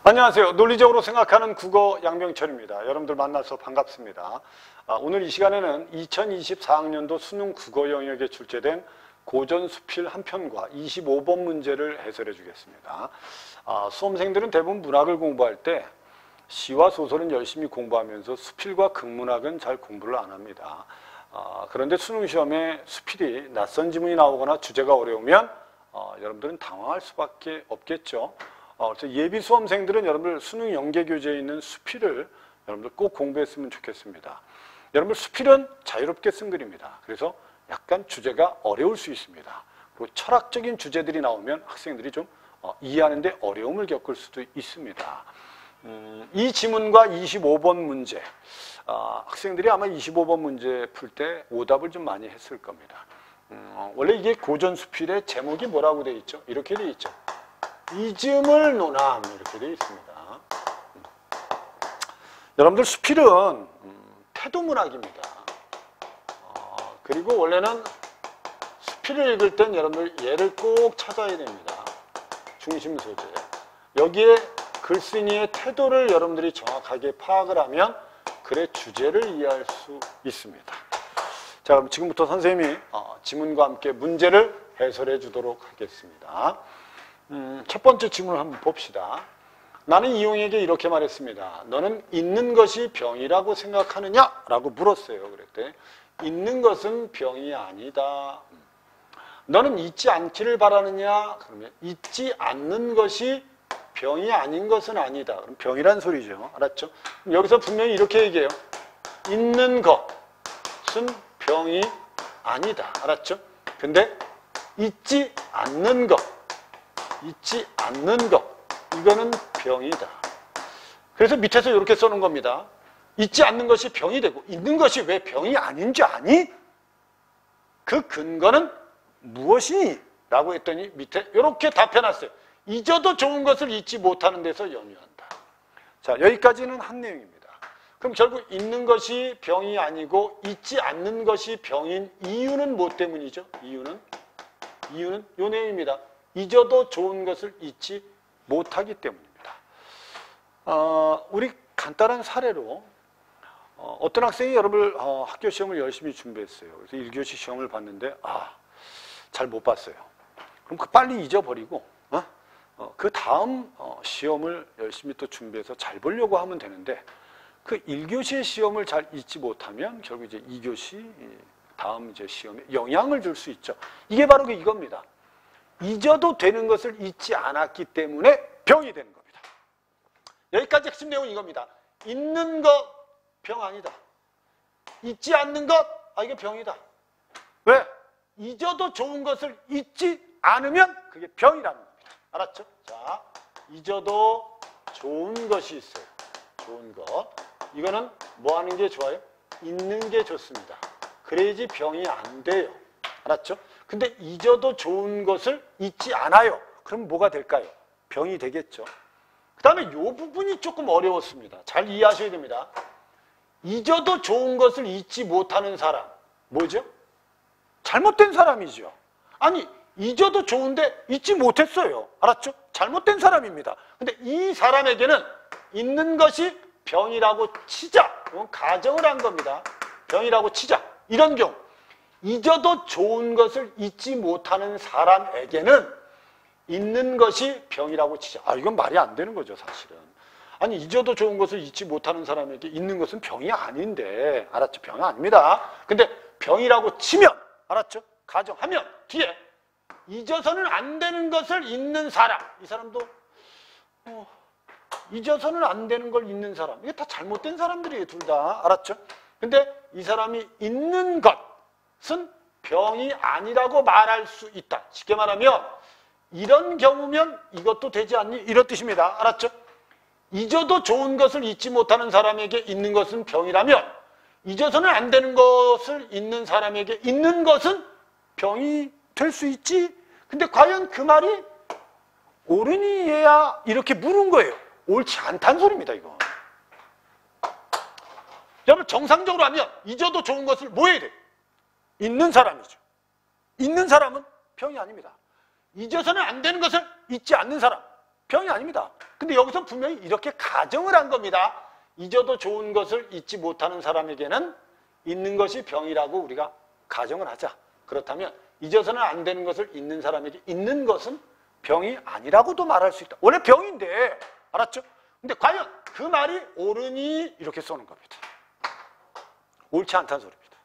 안녕하세요. 논리적으로 생각하는 국어 양명철입니다. 여러분들 만나서 반갑습니다. 오늘 이 시간에는 2024학년도 수능 국어 영역에 출제된 고전 수필 한 편과 25번 문제를 해설해 주겠습니다. 수험생들은 대부분 문학을 공부할 때 시와 소설은 열심히 공부하면서 수필과 극문학은 잘 공부를 안 합니다. 그런데 수능 시험에 수필이 낯선 지문이 나오거나 주제가 어려우면 여러분들은 당황할 수밖에 없겠죠. 그래서 예비 수험생들은 여러분들 수능 연계 교재에 있는 수필을 여러분들 꼭 공부했으면 좋겠습니다. 여러분들 수필은 자유롭게 쓴 글입니다. 그래서 약간 주제가 어려울 수 있습니다. 그리고 철학적인 주제들이 나오면 학생들이 좀 이해하는데 어려움을 겪을 수도 있습니다. 이 지문과 25번 문제, 학생들이 아마 25번 문제 풀 때 오답을 좀 많이 했을 겁니다. 원래 이게 고전 수필의 제목이 뭐라고 되어 있죠? 이렇게 되어 있죠. 이즘을 논함, 이렇게 되어 있습니다. 여러분들 수필은 태도문학입니다. 그리고 원래는 수필을 읽을 땐 여러분들 얘를 꼭 찾아야 됩니다. 중심 소재. 여기에 글쓴이의 태도를 여러분들이 정확하게 파악을 하면 글의 주제를 이해할 수 있습니다. 자, 그럼 지금부터 선생님이 지문과 함께 문제를 해설해 주도록 하겠습니다. 첫 번째 질문을 한번 봅시다. 나는 이용에게 이렇게 말했습니다. 너는 있는 것이 병이라고 생각하느냐? 라고 물었어요. 그랬더니 있는 것은 병이 아니다. 너는 잊지 않기를 바라느냐? 그러면 잊지 않는 것이 병이 아닌 것은 아니다. 그럼 병이란 소리죠. 알았죠? 그럼 여기서 분명히 이렇게 얘기해요. 있는 것은 병이 아니다. 알았죠? 근데 잊지 않는 것, 이거는 병이다. 그래서 밑에서 이렇게 써놓은 겁니다. 잊지 않는 것이 병이 되고 있는 것이 왜 병이 아닌 줄 아니? 그 근거는 무엇이니? 라고 했더니 밑에 이렇게 답해놨어요. 잊어도 좋은 것을 잊지 못하는 데서 연유한다. 자, 여기까지는 한 내용입니다. 그럼 결국 있는 것이 병이 아니고 잊지 않는 것이 병인 이유는 뭐 때문이죠? 이유는 이 내용입니다. 잊어도 좋은 것을 잊지 못하기 때문입니다. 우리 간단한 사례로 어떤 학생이 여러분 학교 시험을 열심히 준비했어요. 그래서 1교시 시험을 봤는데 잘 못 봤어요. 그럼 빨리 잊어버리고 그 다음 시험을 열심히 또 준비해서 잘 보려고 하면 되는데 그 1교시의 시험을 잘 잊지 못하면 결국 이제 2교시 다음 이제 시험에 영향을 줄 수 있죠. 이게 바로 이겁니다. 잊어도 되는 것을 잊지 않았기 때문에 병이 되는 겁니다. 여기까지 핵심 내용은 이겁니다. 잊는 것 병 아니다. 잊지 않는 것 이게 병이다. 왜? 잊어도 좋은 것을 잊지 않으면 그게 병이라는 겁니다. 알았죠? 자, 잊어도 좋은 것이 있어요. 좋은 것. 이거는 뭐 하는 게 좋아요? 잊는 게 좋습니다. 그래야지 병이 안 돼요. 알았죠? 근데 잊어도 좋은 것을 잊지 않아요. 그럼 뭐가 될까요? 병이 되겠죠. 그 다음에 이 부분이 조금 어려웠습니다. 잘 이해하셔야 됩니다. 잊어도 좋은 것을 잊지 못하는 사람. 뭐죠? 잘못된 사람이죠. 아니, 잊어도 좋은데 잊지 못했어요. 알았죠? 잘못된 사람입니다. 근데 이 사람에게는 있는 것이 병이라고 치자. 이건 가정을 한 겁니다. 병이라고 치자. 이런 경우. 잊어도 좋은 것을 잊지 못하는 사람에게는 있는 것이 병이라고 치자. 이건 말이 안 되는 거죠, 사실은. 아니, 잊어도 좋은 것을 잊지 못하는 사람에게 있는 것은 병이 아닌데, 알았죠? 병이 아닙니다. 근데 병이라고 치면, 알았죠? 가정하면 뒤에 잊어서는 안 되는 것을 잊는 사람. 이 사람도 잊어서는 안 되는 걸 잊는 사람. 이게 다 잘못된 사람들이에요, 둘 다. 알았죠? 근데 이 사람이 잊는 것은 병이 아니라고 말할 수 있다. 쉽게 말하면 이런 경우면 이것도 되지 않니? 이런 뜻입니다. 알았죠? 잊어도 좋은 것을 잊지 못하는 사람에게 잊는 것은 병이라면 잊어서는 안 되는 것을 잊는 사람에게 잊는 것은 병이 될 수 있지. 근데 과연 그 말이 옳으니 얘야? 이렇게 물은 거예요. 옳지 않다는 소리입니다, 이거. 여러분, 정상적으로 하면 잊어도 좋은 것을 뭐 해야 돼? 잊는 사람이죠. 잊는 사람은 병이 아닙니다. 잊어서는 안 되는 것을 잊지 않는 사람. 병이 아닙니다. 근데 여기서 분명히 이렇게 가정을 한 겁니다. 잊어도 좋은 것을 잊지 못하는 사람에게는 잊는 것이 병이라고 우리가 가정을 하자. 그렇다면 잊어서는 안 되는 것을 잊는 사람에게 잊는 것은 병이 아니라고도 말할 수 있다. 원래 병인데, 알았죠? 근데 과연 그 말이 옳으니 이렇게 쏘는 겁니다. 옳지 않다는 소리입니다.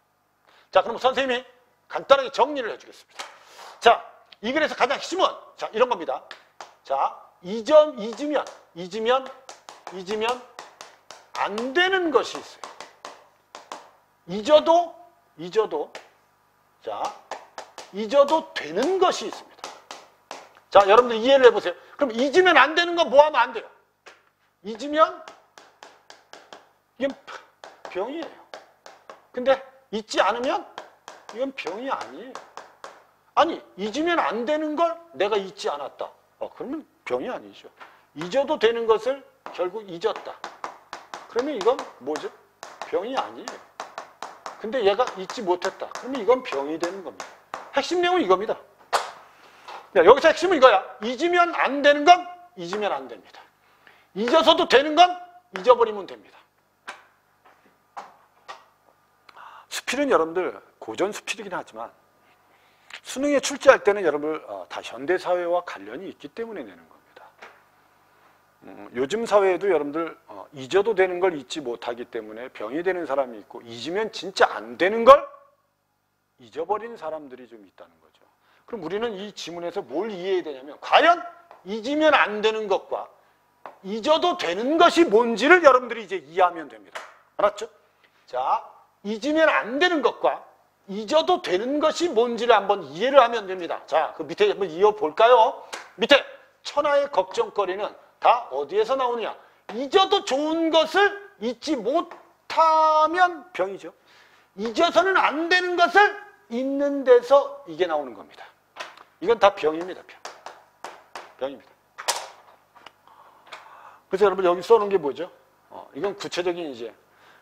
자, 그럼 선생님이 간단하게 정리를 해주겠습니다. 자, 이 글에서 가장 핵심은 자, 이런 겁니다. 자, 잊으면 안 되는 것이 있어요. 잊어도 되는 것이 있습니다. 자, 여러분들 이해를 해보세요. 그럼 잊으면 안 되는 건 뭐 하면 안 돼요? 잊으면 이건 병이에요. 근데 잊지 않으면 이건 병이 아니에요. 아니, 잊으면 안 되는 걸 내가 잊지 않았다. 그러면 병이 아니죠. 잊어도 되는 것을 결국 잊었다. 그러면 이건 뭐죠? 병이 아니에요. 근데 얘가 잊지 못했다. 그러면 이건 병이 되는 겁니다. 핵심 내용은 이겁니다. 여기서 핵심은 이거야. 잊으면 안 되는 건 잊으면 안 됩니다. 잊어서도 되는 건 잊어버리면 됩니다. 수필은 여러분들 고전 수필이긴 하지만 수능에 출제할 때는 여러분들 다 현대사회와 관련이 있기 때문에 내는 겁니다. 요즘 사회에도 여러분들 잊어도 되는 걸 잊지 못하기 때문에 병이 되는 사람이 있고 잊으면 진짜 안 되는 걸 잊어버린 사람들이 좀 있다는 거죠. 그럼 우리는 이 지문에서 뭘 이해해야 되냐면 과연 잊으면 안 되는 것과 잊어도 되는 것이 뭔지를 여러분들이 이제 이해하면 됩니다. 알았죠? 자, 잊으면 안 되는 것과 잊어도 되는 것이 뭔지를 한번 이해를 하면 됩니다. 자, 그 밑에 한번 이어볼까요? 밑에 천하의 걱정거리는 다 어디에서 나오느냐? 잊어도 좋은 것을 잊지 못하면 병이죠. 잊어서는 안 되는 것을 잊는 데서 이게 나오는 겁니다. 이건 다 병입니다. 병입니다. 그래서 여러분 여기 써놓은 게 뭐죠? 이건 구체적인 이제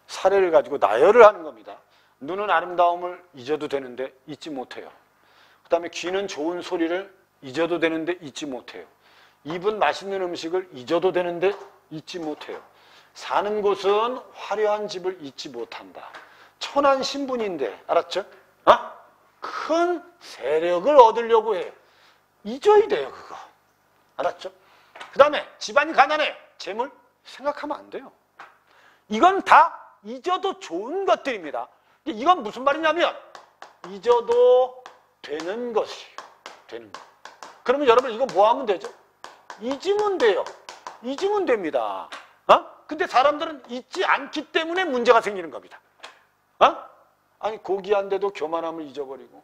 사례를 가지고 나열을 하는 겁니다. 눈은 아름다움을 잊어도 되는데 잊지 못해요. 그 다음에 귀는 좋은 소리를 잊어도 되는데 잊지 못해요. 입은 맛있는 음식을 잊어도 되는데 잊지 못해요. 사는 곳은 화려한 집을 잊지 못한다. 천한 신분인데, 알았죠? 큰 세력을 얻으려고 해요. 잊어야 돼요, 그거. 알았죠? 그 다음에 집안이 가난해. 재물 생각하면 안 돼요. 이건 다 잊어도 좋은 것들입니다. 이건 무슨 말이냐면 잊어도 되는 것이에요. 되는 것. 그러면 여러분 이거 뭐 하면 되죠? 잊으면 돼요. 잊으면 됩니다. 근데 사람들은 잊지 않기 때문에 문제가 생기는 겁니다. 아니 고귀한데도 교만함을 잊어버리고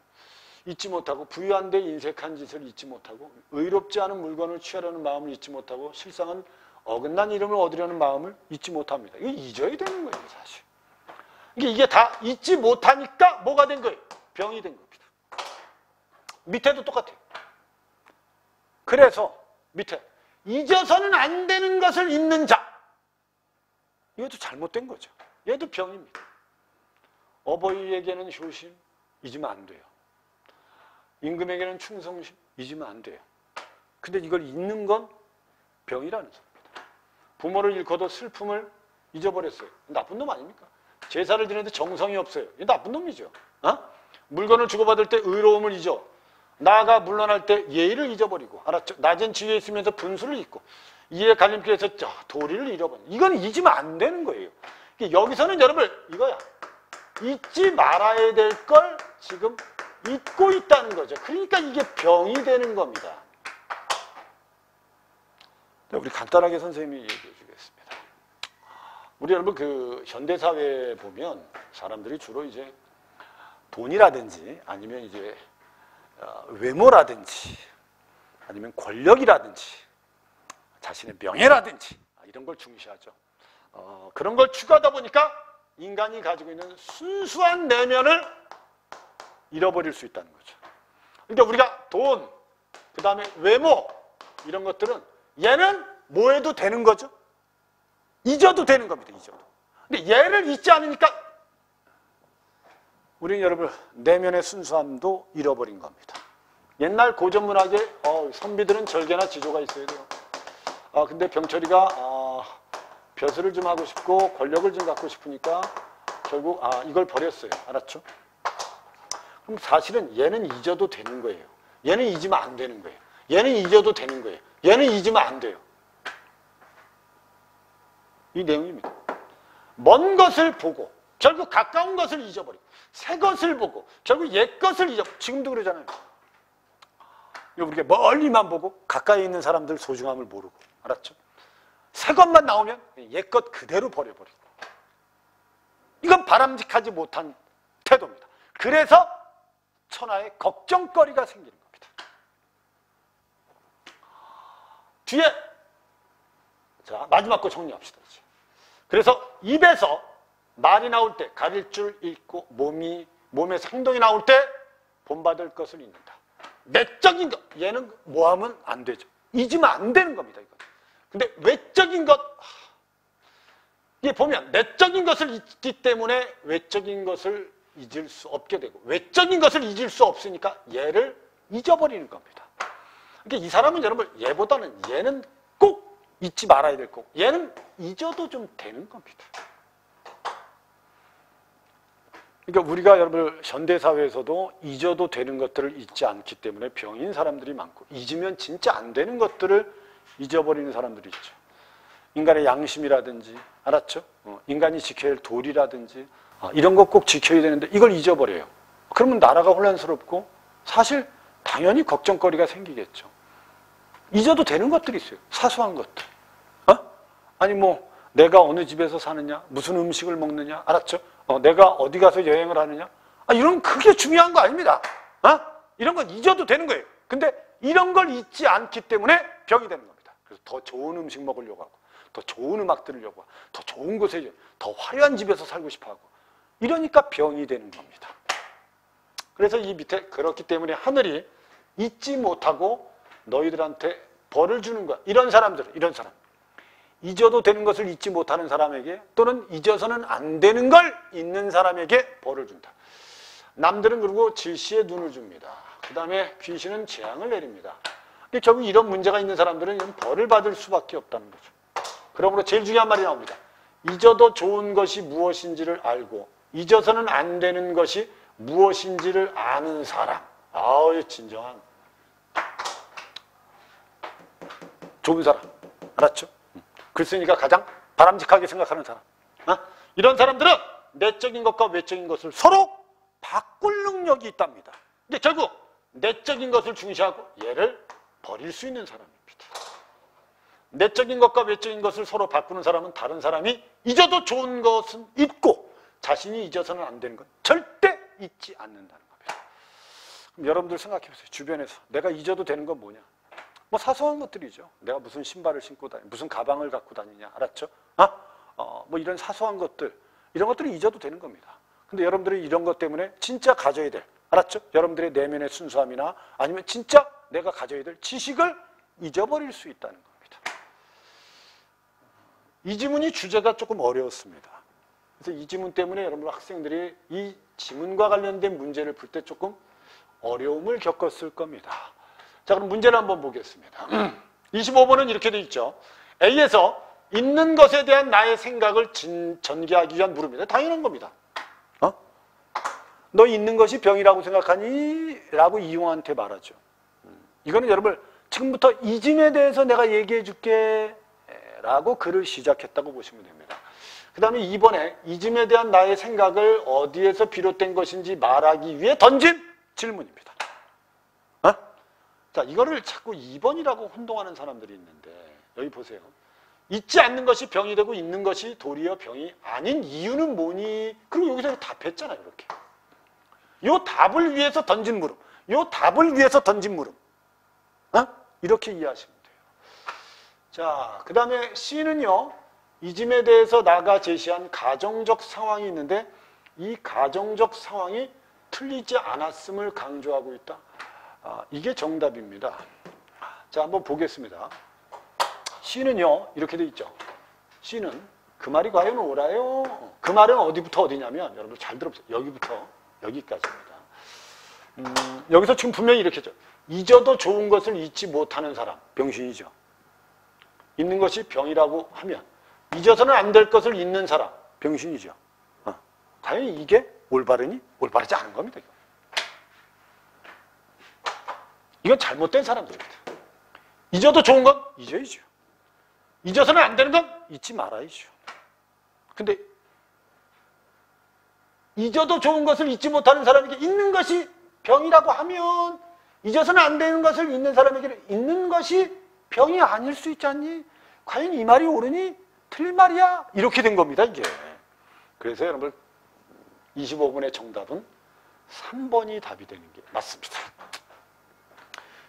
잊지 못하고 부유한데 인색한 짓을 잊지 못하고 의롭지 않은 물건을 취하려는 마음을 잊지 못하고 실상은 어긋난 이름을 얻으려는 마음을 잊지 못합니다. 이거 잊어야 되는 거예요, 사실. 이게 다 잊지 못하니까 뭐가 된 거예요? 병이 된 겁니다. 밑에도 똑같아요. 그래서 밑에 잊어서는 안 되는 것을 잊는 자. 이것도 잘못된 거죠. 얘도 병입니다. 어버이에게는 효심 잊으면 안 돼요. 임금에게는 충성심 잊으면 안 돼요. 근데 이걸 잊는 건 병이라는 소리입니다. 부모를 잃고도 슬픔을 잊어버렸어요. 나쁜 놈 아닙니까? 제사를 드리는데 정성이 없어요. 이게 나쁜 놈이죠. 물건을 주고받을 때 의로움을 잊어. 나아가 물러날 때 예의를 잊어버리고, 알았죠? 낮은 지위에 있으면서 분수를 잊고, 이에 갈림길에서 도리를 잃어버려. 이건 잊으면 안 되는 거예요. 여기서는 여러분 이거야. 잊지 말아야 될 걸 지금 잊고 있다는 거죠. 그러니까 이게 병이 되는 겁니다. 우리 간단하게 선생님이 얘기해 주겠습니다. 우리 여러분 그 현대사회에 보면 사람들이 주로 이제 돈이라든지 아니면 이제 외모라든지 아니면 권력이라든지 자신의 명예라든지 이런 걸 중시하죠. 그런 걸 추구하다 보니까 인간이 가지고 있는 순수한 내면을 잃어버릴 수 있다는 거죠. 그러니까 우리가 돈, 그 다음에 외모 이런 것들은 얘는 뭐 해도 되는 거죠. 잊어도 되는 겁니다. 잊어도. 근데 얘를 잊지 않으니까 우리는 여러분 내면의 순수함도 잃어버린 겁니다. 옛날 고전문학에 선비들은 절개나 지조가 있어야 돼요. 근데 병철이가 벼슬을 좀 하고 싶고 권력을 좀 갖고 싶으니까 결국 이걸 버렸어요. 알았죠? 그럼 사실은 얘는 잊어도 되는 거예요. 얘는 잊으면 안 되는 거예요. 얘는 잊어도 되는 거예요. 얘는 잊으면 안 돼요. 이 내용입니다. 먼 것을 보고 결국 가까운 것을 잊어버리고 새 것을 보고 결국 옛 것을 잊어버리고 지금도 그러잖아요. 우리가 멀리만 보고 가까이 있는 사람들 소중함을 모르고 알았죠? 새 것만 나오면 옛 것 그대로 버려버리고 이건 바람직하지 못한 태도입니다. 그래서 천하에 걱정거리가 생기는 겁니다. 뒤에 자 마지막 거 정리합시다. 그래서 입에서 말이 나올 때 가릴 줄 읽고 몸의 상동이 나올 때 본받을 것을 잊는다. 내적인 것 얘는 뭐하면 안 되죠. 잊으면 안 되는 겁니다. 이건. 근데 외적인 것 이게 보면 내적인 것을 잊기 때문에 외적인 것을 잊을 수 없게 되고 외적인 것을 잊을 수 없으니까 얘를 잊어버리는 겁니다. 그러니까 이 사람은 여러분 얘보다는 얘는 꼭 잊지 말아야 될 거고 얘는 잊어도 좀 되는 겁니다. 그러니까 우리가 여러분 현대사회에서도 잊어도 되는 것들을 잊지 않기 때문에 병인 사람들이 많고 잊으면 진짜 안 되는 것들을 잊어버리는 사람들이 있죠. 인간의 양심이라든지 알았죠? 인간이 지켜야 할 도리라든지 이런 거 꼭 지켜야 되는데 이걸 잊어버려요. 그러면 나라가 혼란스럽고 사실 당연히 걱정거리가 생기겠죠. 잊어도 되는 것들이 있어요. 사소한 것들. 아니 뭐 내가 어느 집에서 사느냐 무슨 음식을 먹느냐 알았죠? 내가 어디 가서 여행을 하느냐 이런 그게 중요한 거 아닙니다. 이런 건 잊어도 되는 거예요. 근데 이런 걸 잊지 않기 때문에 병이 되는 겁니다. 그래서 더 좋은 음식 먹으려고 하고 더 좋은 음악 들으려고 하고 더 좋은 곳에 더 화려한 집에서 살고 싶어 하고 이러니까 병이 되는 겁니다. 그래서 이 밑에 그렇기 때문에 하늘이 잊지 못하고 너희들한테 벌을 주는 거야. 이런 사람 잊어도 되는 것을 잊지 못하는 사람에게 또는 잊어서는 안 되는 걸 잊는 사람에게 벌을 준다. 남들은 그리고 질시에 눈을 줍니다. 그 다음에 귀신은 재앙을 내립니다. 결국 이런 문제가 있는 사람들은 이런 벌을 받을 수밖에 없다는 거죠. 그러므로 제일 중요한 말이 나옵니다. 잊어도 좋은 것이 무엇인지를 알고 잊어서는 안 되는 것이 무엇인지를 아는 사람. 진정한 좋은 사람. 알았죠? 글쓰니까 가장 바람직하게 생각하는 사람. 이런 사람들은 내적인 것과 외적인 것을 서로 바꿀 능력이 있답니다. 근데 결국 내적인 것을 중시하고 얘를 버릴 수 있는 사람입니다. 내적인 것과 외적인 것을 서로 바꾸는 사람은 다른 사람이 잊어도 좋은 것은 잊고 자신이 잊어서는 안 되는 건 절대 잊지 않는다는 겁니다. 그럼 여러분들 생각해 보세요. 주변에서 내가 잊어도 되는 건 뭐냐? 뭐 사소한 것들이죠. 내가 무슨 신발을 신고 다니냐, 무슨 가방을 갖고 다니냐, 알았죠? 뭐 이런 사소한 것들, 이런 것들이 잊어도 되는 겁니다. 근데 여러분들이 이런 것 때문에 진짜 가져야 될, 알았죠? 여러분들의 내면의 순수함이나 아니면 진짜 내가 가져야 될 지식을 잊어버릴 수 있다는 겁니다. 이 지문이 주제가 조금 어려웠습니다. 그래서 이 지문 때문에 여러분 학생들이 이 지문과 관련된 문제를 풀 때 조금 어려움을 겪었을 겁니다. 자, 그럼 문제를 한번 보겠습니다. 25번은 이렇게 돼 있죠. A에서 있는 것에 대한 나의 생각을 전개하기 위한 물음입니다. 당연한 겁니다. 너 있는 것이 병이라고 생각하니? 라고 이용한테 말하죠. 이거는 여러분 지금부터 이짐에 대해서 내가 얘기해 줄게 라고 글을 시작했다고 보시면 됩니다. 그 다음에 2번에 이짐에 대한 나의 생각을 어디에서 비롯된 것인지 말하기 위해 던진 질문입니다. 자, 이거를 자꾸 2번이라고 혼동하는 사람들이 있는데 여기 보세요. 잊지 않는 것이 병이 되고 있는 것이 도리어 병이 아닌 이유는 뭐니? 그리고 여기서 답했잖아요. 이렇게. 요 답을 위해서 던진 물음. 요 답을 위해서 던진 물음. 이렇게 이해하시면 돼요. 자, 그 다음에 C는요. 이짐에 대해서 나가 제시한 가정적 상황이 있는데 이 가정적 상황이 틀리지 않았음을 강조하고 있다. 이게 정답입니다. 자, 한번 보겠습니다. C는요. 이렇게 돼 있죠. C는 그 말이 과연 옳아요? 그 말은 어디부터 어디냐면 여러분 잘 들어보세요. 여기부터 여기까지입니다. 여기서 지금 분명히 이렇게 했죠. 잊어도 좋은 것을 잊지 못하는 사람. 병신이죠. 있는 것이 병이라고 하면 잊어서는 안 될 것을 잊는 사람, 병신이죠. 과연 이게 올바르니? 올바르지 않은 겁니다. 이건 잘못된 사람들입니다. 잊어도 좋은 건 잊어야죠. 잊어서는 안 되는 건 잊지 말아야죠. 근데 잊어도 좋은 것을 잊지 못하는 사람에게 잊는 것이 병이라고 하면 잊어서는 안 되는 것을 잊는 사람에게는 잊는 것이 병이 아닐 수 있지 않니? 과연 이 말이 옳으니? 틀린 말이야? 이렇게 된 겁니다, 이게. 그래서 여러분 25분의 정답은 3번이 답이 되는 게 맞습니다.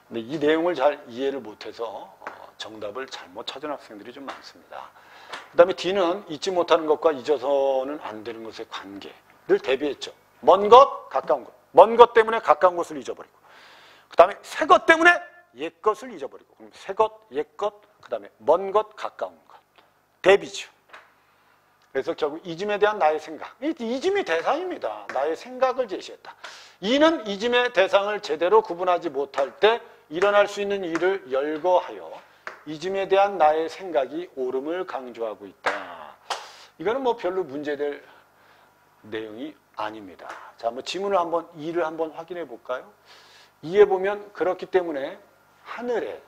근데 이 내용을 잘 이해를 못해서 정답을 잘못 찾은 학생들이 좀 많습니다. 그 다음에 D는 잊지 못하는 것과 잊어서는 안 되는 것의 관계를 대비했죠. 먼 것, 가까운 것. 먼 것 때문에 가까운 것을 잊어버리고, 그 다음에 새 것 때문에 옛 것을 잊어버리고, 그럼 새 것, 옛 것, 그 다음에 먼 것, 가까운 것. 대비죠. 그래서 결국 잊음에 대한 나의 생각. 잊음이 대상입니다. 나의 생각을 제시했다. 이는 잊음의 대상을 제대로 구분하지 못할 때 일어날 수 있는 일을 열거하여 잊음에 대한 나의 생각이 옳음을 강조하고 있다. 이거는 뭐 별로 문제될 내용이 아닙니다. 자, 한번 지문을 한번 2를 한번 확인해 볼까요? 2에 보면 그렇기 때문에 하늘에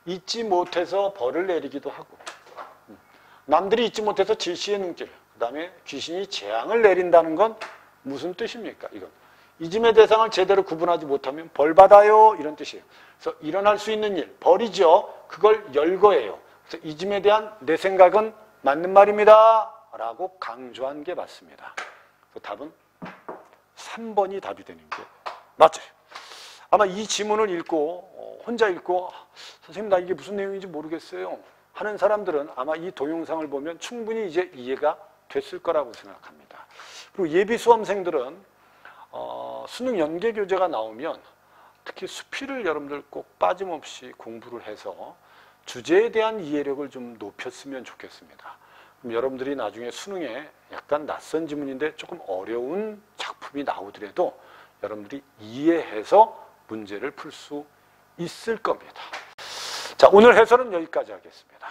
잊지 못해서 벌을 내리기도 하고, 남들이 잊지 못해서 질시의 눈길, 그 다음에 귀신이 재앙을 내린다는 건 무슨 뜻입니까? 이건 잊음의 대상을 제대로 구분하지 못하면 벌 받아요, 이런 뜻이에요. 그래서 일어날 수 있는 일, 벌이죠. 그걸 열거해요. 그래서 잊음에 대한 내 생각은 맞는 말입니다 라고 강조한 게 맞습니다. 그래서 답은 3번이 답이 되는 게 맞아요. 아마 이 지문을 읽고 혼자 읽고 선생님 나 이게 무슨 내용인지 모르겠어요 하는 사람들은 아마 이 동영상을 보면 충분히 이제 이해가 됐을 거라고 생각합니다. 그리고 예비 수험생들은 수능 연계 교재가 나오면 특히 수필을 여러분들 꼭 빠짐없이 공부를 해서 주제에 대한 이해력을 좀 높였으면 좋겠습니다. 그럼 여러분들이 나중에 수능에 약간 낯선 지문인데 조금 어려운 작품이 나오더라도 여러분들이 이해해서 문제를 풀 수 있을 겁니다. 자, 오늘 해설은 여기까지 하겠습니다.